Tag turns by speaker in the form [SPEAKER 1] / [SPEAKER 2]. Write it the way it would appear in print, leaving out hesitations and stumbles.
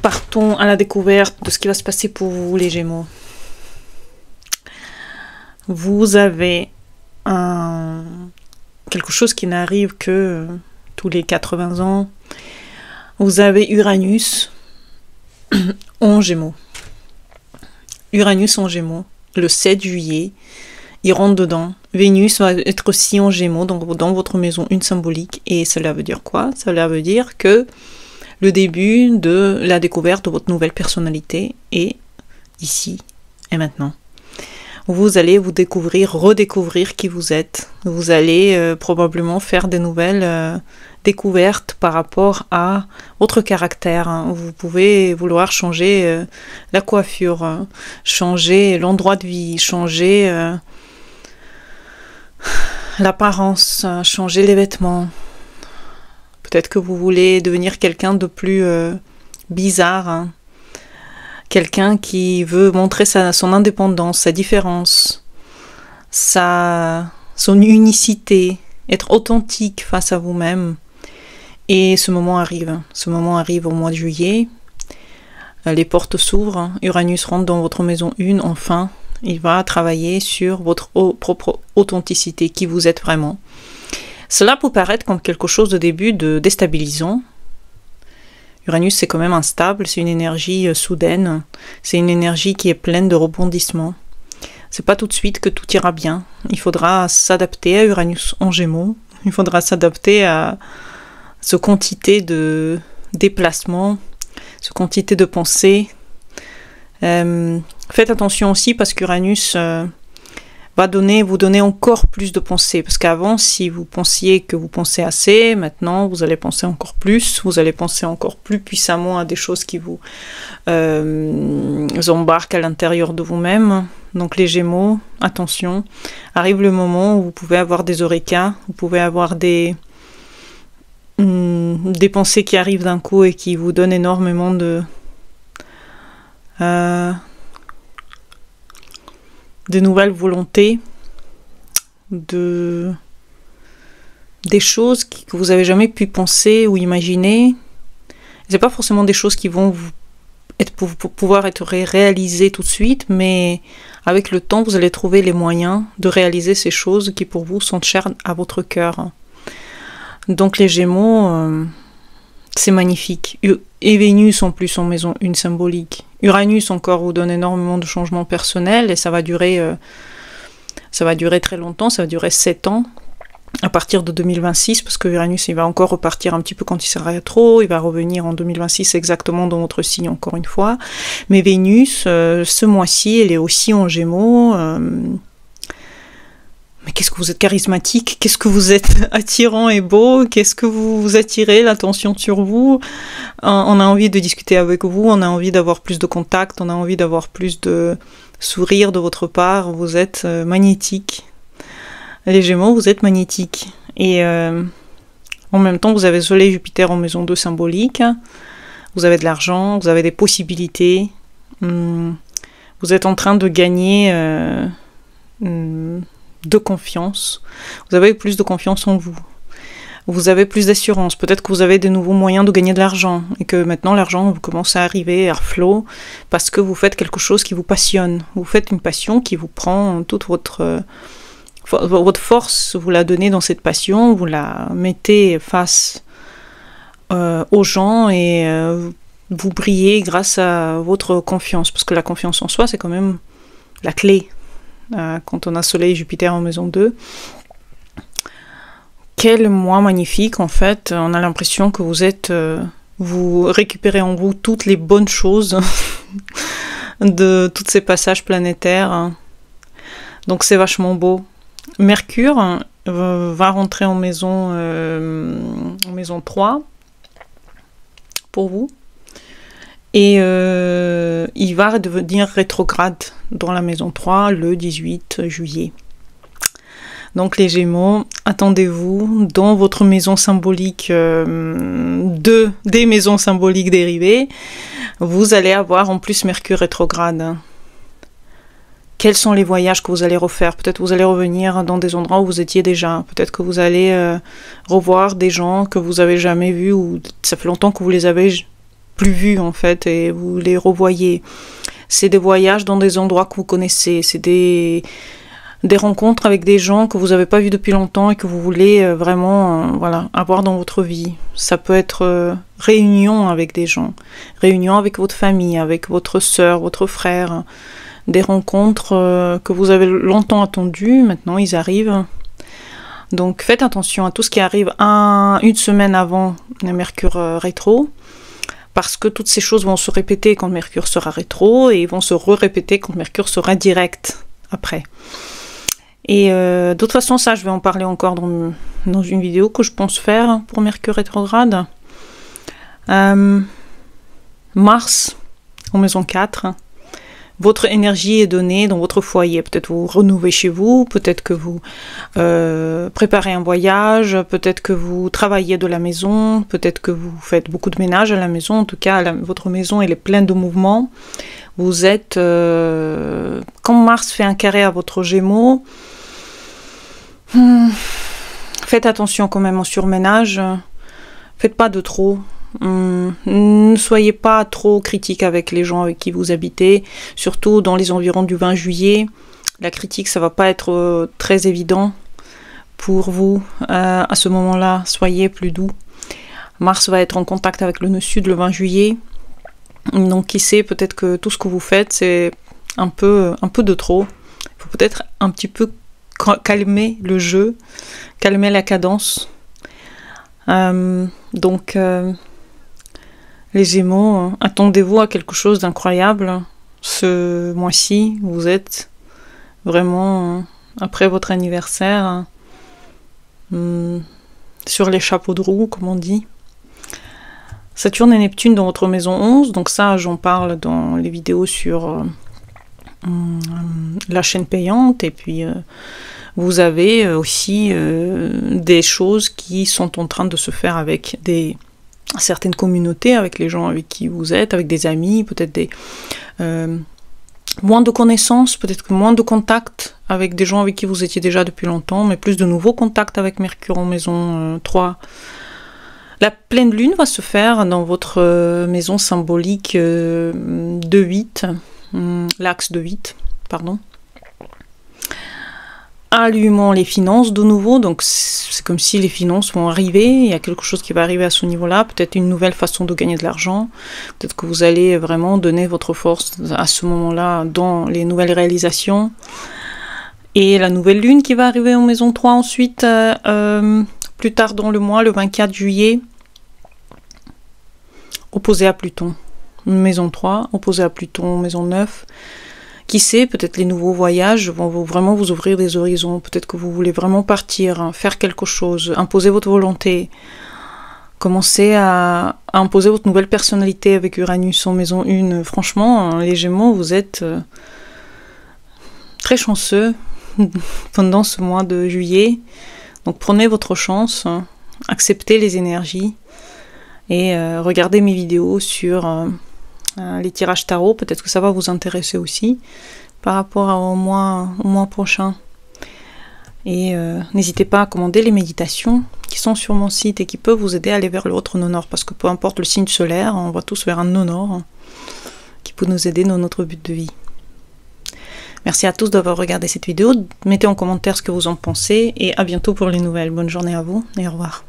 [SPEAKER 1] Partons à la découverte de ce qui va se passer pour vous, les Gémeaux. Vous avez quelque chose qui n'arrive que tous les 80 ans. Vous avez Uranus en Gémeaux. Uranus en Gémeaux, le 7 juillet, il rentre dedans. Vénus va être aussi en Gémeaux, donc dans votre maison 1 symbolique. Et cela veut dire quoi? Cela veut dire que le début de la découverte de votre nouvelle personnalité est ici et maintenant. Vous allez vous découvrir, redécouvrir qui vous êtes. Vous allez probablement faire des nouvelles découvertes par rapport à votre caractère. Vous pouvez vouloir changer la coiffure, changer l'endroit de vie, changer l'apparence, changer les vêtements. Peut-être que vous voulez devenir quelqu'un de plus bizarre, quelqu'un qui veut montrer son indépendance, sa différence, son unicité, être authentique face à vous-même. Et ce moment arrive. Ce moment arrive au mois de juillet. Les portes s'ouvrent. Uranus rentre dans votre maison 1, enfin. Il va travailler sur votre propre authenticité, qui vous êtes vraiment. Cela peut paraître comme quelque chose de début de déstabilisant. Uranus, c'est quand même instable, c'est une énergie soudaine, c'est une énergie qui est pleine de rebondissements. C'est pas tout de suite que tout ira bien. Il faudra s'adapter à Uranus en Gémeaux, il faudra s'adapter à ce quantité de déplacements, ce quantité de pensées. Faites attention aussi parce qu'Uranus va vous donner encore plus de pensées. Parce qu'avant, si vous pensiez que vous pensez assez, maintenant vous allez penser encore plus, vous allez penser encore plus puissamment à des choses qui vous embarquent à l'intérieur de vous-même. Donc les Gémeaux, attention, arrive le moment où vous pouvez avoir des eureka, vous pouvez avoir des pensées qui arrivent d'un coup et qui vous donnent énormément de nouvelles volontés, des choses que vous n'avez jamais pu penser ou imaginer. C'est pas forcément des choses qui vont pouvoir être réalisées tout de suite, mais avec le temps, vous allez trouver les moyens de réaliser ces choses qui pour vous sont chères à votre cœur. Donc les Gémeaux, c'est magnifique. Et Vénus en plus en maison 1 symbolique. Uranus encore vous donne énormément de changements personnels et ça va durer très longtemps, ça va durer 7 ans à partir de 2026 parce que Uranus il va encore repartir un petit peu quand il sera rétro, il va revenir en 2026 exactement dans votre signe encore une fois. Mais Vénus, ce mois-ci, elle est aussi en Gémeaux. Mais qu'est-ce que vous êtes charismatique, qu'est-ce que vous êtes attirant et beau, qu'est-ce que vous attirez l'attention sur vous. On a envie de discuter avec vous, on a envie d'avoir plus de contact, on a envie d'avoir plus de sourire de votre part. Vous êtes magnétique. Les Gémeaux, vous êtes magnétique. Et en même temps, vous avez Soleil Jupiter en maison 2 symbolique. Vous avez de l'argent, vous avez des possibilités. Vous êtes en train de gagner de confiance. Vous avez plus de confiance en vous. Vous avez plus d'assurance. Peut-être que vous avez de nouveaux moyens de gagner de l'argent et que maintenant l'argent commence à arriver à flot parce que vous faites quelque chose qui vous passionne. Vous faites une passion qui vous prend toute votre force, vous la donnez dans cette passion, vous la mettez face aux gens et vous brillez grâce à votre confiance. Parce que la confiance en soi, c'est quand même la clé. Quand on a Soleil et Jupiter en maison 2. Quel mois magnifique, en fait. On a l'impression que vous récupérez en vous toutes les bonnes choses de tous ces passages planétaires. Donc c'est vachement beau. Mercure va rentrer en maison 3 pour vous. Et il va devenir rétrograde dans la maison 3 le 18 juillet. Donc les Gémeaux, attendez-vous dans votre maison symbolique, des maisons symboliques dérivées, vous allez avoir en plus Mercure rétrograde. Quels sont les voyages que vous allez refaire? Peut-être vous allez revenir dans des endroits où vous étiez déjà. Peut-être que vous allez revoir des gens que vous avez jamais vus ou ça fait longtemps que vous les avez plus vus en fait et vous les revoyez. C'est des voyages dans des endroits que vous connaissez, c'est des rencontres avec des gens que vous n'avez pas vus depuis longtemps et que vous voulez vraiment voilà, avoir dans votre vie. Ça peut être réunion avec des gens, réunion avec votre famille, avec votre sœur, votre frère, des rencontres que vous avez longtemps attendues, maintenant ils arrivent. Donc faites attention à tout ce qui arrive une semaine avant le Mercure rétro, parce que toutes ces choses vont se répéter quand Mercure sera rétro et vont se répéter quand Mercure sera direct après. Et de toute façon, ça, je vais en parler encore dans une vidéo que je pense faire pour Mercure rétrograde. Mars, en maison 4, votre énergie est donnée dans votre foyer. Peut-être vous renouvelez chez vous, peut-être que vous préparez un voyage, peut-être que vous travaillez de la maison, peut-être que vous faites beaucoup de ménage à la maison. En tout cas, votre maison, elle est pleine de mouvements. Vous êtes... quand Mars fait un carré à votre Gémeaux, faites attention quand même au surménage. Faites pas de trop. Ne soyez pas trop critique avec les gens avec qui vous habitez, surtout dans les environs du 20 juillet. La critique, ça va pas être très évident pour vous à ce moment-là. Soyez plus doux. Mars va être en contact avec le nœud sud le 20 juillet. Donc qui sait, peut-être que tout ce que vous faites, c'est un peu de trop. Il faut peut-être un petit peu calmer le jeu, calmer la cadence. Donc les Gémeaux, attendez-vous à quelque chose d'incroyable ce mois-ci. Vous êtes vraiment, après votre anniversaire, sur les chapeaux de roue, comme on dit. Saturne et Neptune dans votre maison 11, donc ça j'en parle dans les vidéos sur la chaîne payante, et puis vous avez aussi des choses qui sont en train de se faire avec certaines communautés, avec les gens avec qui vous êtes, avec des amis, peut-être des moins de connaissances, peut-être que moins de contacts avec des gens avec qui vous étiez déjà depuis longtemps, mais plus de nouveaux contacts avec Mercure en maison 3. La pleine lune va se faire dans votre maison symbolique de 8, l'axe de 8, pardon. Allumons les finances de nouveau, donc c'est comme si les finances vont arriver, il y a quelque chose qui va arriver à ce niveau-là, peut-être une nouvelle façon de gagner de l'argent, peut-être que vous allez vraiment donner votre force à ce moment-là dans les nouvelles réalisations. Et la nouvelle lune qui va arriver en maison 3 ensuite, plus tard dans le mois, le 24 juillet, opposé à Pluton, maison 3, opposé à Pluton, maison 9. Qui sait, peut-être les nouveaux voyages vont vraiment vous ouvrir des horizons, peut-être que vous voulez vraiment partir, faire quelque chose, imposer votre volonté, commencer à imposer votre nouvelle personnalité avec Uranus en maison 1. Franchement, les Gémeaux, vous êtes très chanceux pendant ce mois de juillet. Donc prenez votre chance, acceptez les énergies et regardez mes vidéos sur les tirages tarot. Peut-être que ça va vous intéresser aussi par rapport au mois prochain. Et n'hésitez pas à commander les méditations qui sont sur mon site et qui peuvent vous aider à aller vers l'autre nœud nord, parce que peu importe le signe solaire, on va tous vers un nœud nord qui peut nous aider dans notre but de vie. Merci à tous d'avoir regardé cette vidéo. Mettez en commentaire ce que vous en pensez et à bientôt pour les nouvelles. Bonne journée à vous et au revoir.